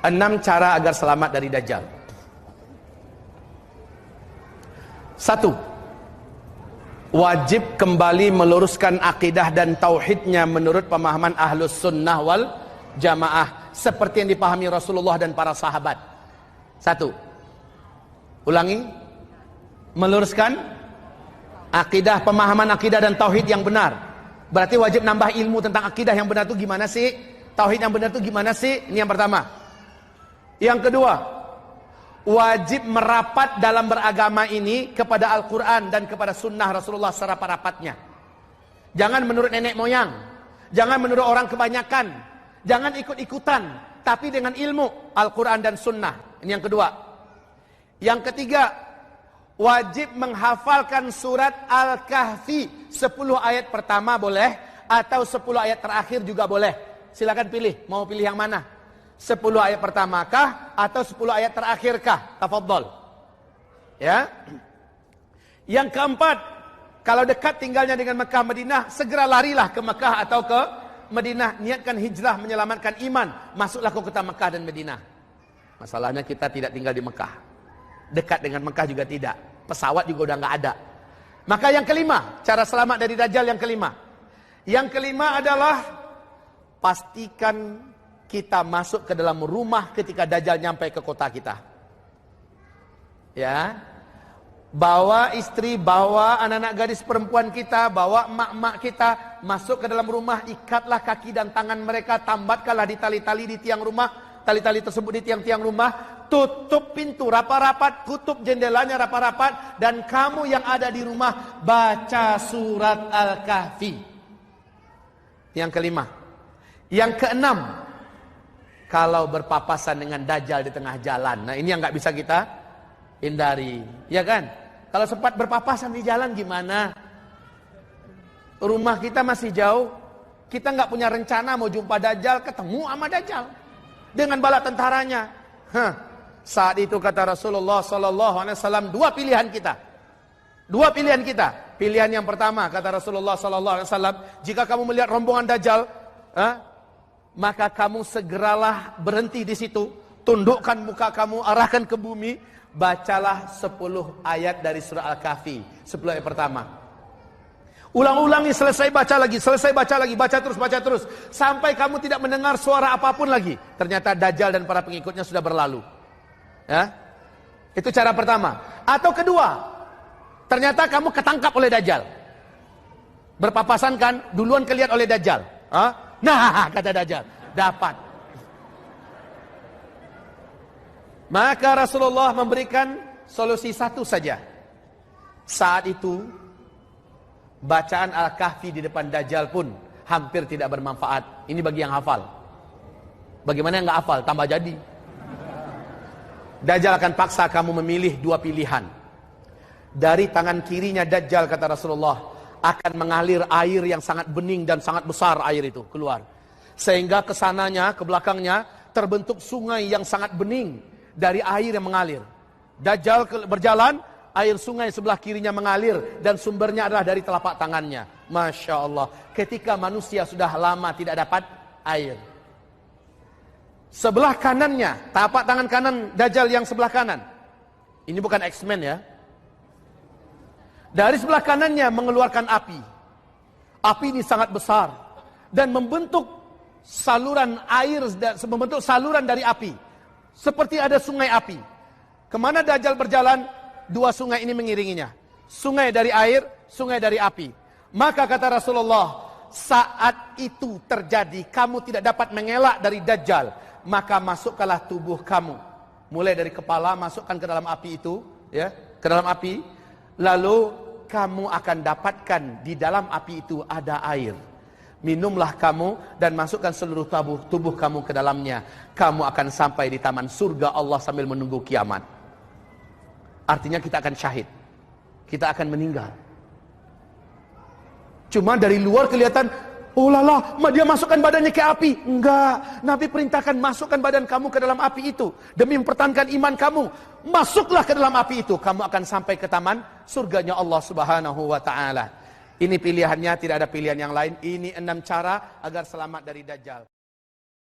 6 cara agar selamat dari Dajjal. 1. Wajib kembali meluruskan akidah dan tauhidnya menurut pemahaman Ahlus Sunnah wal Jamaah, seperti yang dipahami Rasulullah dan para sahabat. 1. Ulangi. Meluruskan akidah, pemahaman akidah dan tauhid yang benar. Berarti wajib nambah ilmu tentang akidah yang benar itu gimana sih? Tauhid yang benar itu gimana sih? Ini yang pertama. Yang kedua, wajib merapat dalam beragama ini kepada Al-Quran dan kepada sunnah Rasulullah serapa-rapatnya. Jangan menurut nenek moyang, jangan menurut orang kebanyakan, jangan ikut-ikutan, tapi dengan ilmu Al-Quran dan sunnah. Ini yang kedua. Yang ketiga, wajib menghafalkan surat Al-Kahfi 10 ayat pertama boleh, atau 10 ayat terakhir juga boleh. Silakan pilih, mau pilih yang mana? 10 ayat pertama kah atau 10 ayat terakhir kah? Tafadhol. Ya. Yang keempat, kalau dekat tinggalnya dengan Mekah Madinah, segera larilah ke Mekah atau ke Madinah, niatkan hijrah menyelamatkan iman, masuklah ke kota Mekah dan Madinah. Masalahnya kita tidak tinggal di Mekah. Dekat dengan Mekah juga tidak. Pesawat juga udah nggak ada. Maka yang kelima, cara selamat dari Dajjal yang kelima. Yang kelima adalah pastikan kita masuk ke dalam rumah ketika Dajjal nyampe ke kota kita. Ya. Bawa istri, bawa anak-anak gadis perempuan kita, bawa emak-emak kita masuk ke dalam rumah, ikatlah kaki dan tangan mereka, tambatkanlah di tali-tali di tiang rumah, tali-tali tersebut di tiang-tiang rumah, tutup pintu rapat-rapat, tutup jendelanya rapat-rapat, dan kamu yang ada di rumah baca surat Al-Kahfi. Yang kelima. Yang keenam, kalau berpapasan dengan Dajjal di tengah jalan. Nah, ini yang nggak bisa kita hindari, ya kan? Kalau sempat berpapasan di jalan gimana? Rumah kita masih jauh, kita nggak punya rencana mau jumpa Dajjal, ketemu sama Dajjal dengan bala tentaranya. Saat itu kata Rasulullah SAW, dua pilihan kita. Dua pilihan kita. Pilihan yang pertama kata Rasulullah SAW, jika kamu melihat rombongan Dajjal, maka kamu segeralah berhenti di situ, tundukkan muka kamu, arahkan ke bumi, bacalah 10 ayat dari surah Al-Kahfi, 10 ayat pertama. Ulang-ulangi, selesai baca lagi, baca terus, sampai kamu tidak mendengar suara apapun lagi. Ternyata Dajjal dan para pengikutnya sudah berlalu. Ya? Itu cara pertama. Atau kedua, ternyata kamu ketangkap oleh Dajjal. Berpapasan kan, duluan kelihatan oleh Dajjal. Nah, kata Dajjal, dapat. Maka Rasulullah memberikan solusi satu saja. Saat itu, bacaan Al-Kahfi di depan Dajjal pun hampir tidak bermanfaat. Ini bagi yang hafal. Bagaimana yang nggak hafal? Tambah jadi. Dajjal akan paksa kamu memilih dua pilihan. Dari tangan kirinya Dajjal, kata Rasulullah, akan mengalir air yang sangat bening dan sangat besar air itu keluar. Sehingga kesananya, ke belakangnya, terbentuk sungai yang sangat bening dari air yang mengalir. Dajjal berjalan, air sungai sebelah kirinya mengalir, dan sumbernya adalah dari telapak tangannya. Masya Allah. Ketika manusia sudah lama tidak dapat air, sebelah kanannya, telapak tangan kanan Dajjal yang sebelah kanan, ini bukan X-Men ya, dari sebelah kanannya mengeluarkan api. Api ini sangat besar dan membentuk saluran air, membentuk saluran dari api, seperti ada sungai api. Kemana Dajjal berjalan, dua sungai ini mengiringinya. Sungai dari air, sungai dari api. Maka kata Rasulullah, saat itu terjadi, kamu tidak dapat mengelak dari Dajjal, maka masukkanlah tubuh kamu. Mulai dari kepala, masukkan ke dalam api itu, ya, ke dalam api. Lalu kamu akan dapatkan di dalam api itu ada air. Minumlah kamu dan masukkan seluruh tubuh kamu ke dalamnya. Kamu akan sampai di taman surga Allah sambil menunggu kiamat. Artinya kita akan syahid. Kita akan meninggal. Cuma dari luar kelihatan, oh lala, dia masukkan badannya ke api. Enggak, Nabi perintahkan masukkan badan kamu ke dalam api itu. Demi mempertahankan iman kamu. Masuklah ke dalam api itu. Kamu akan sampai ke taman surganya Allah Subhanahu wa ta'ala. Ini pilihannya, tidak ada pilihan yang lain. Ini 6 cara agar selamat dari Dajjal.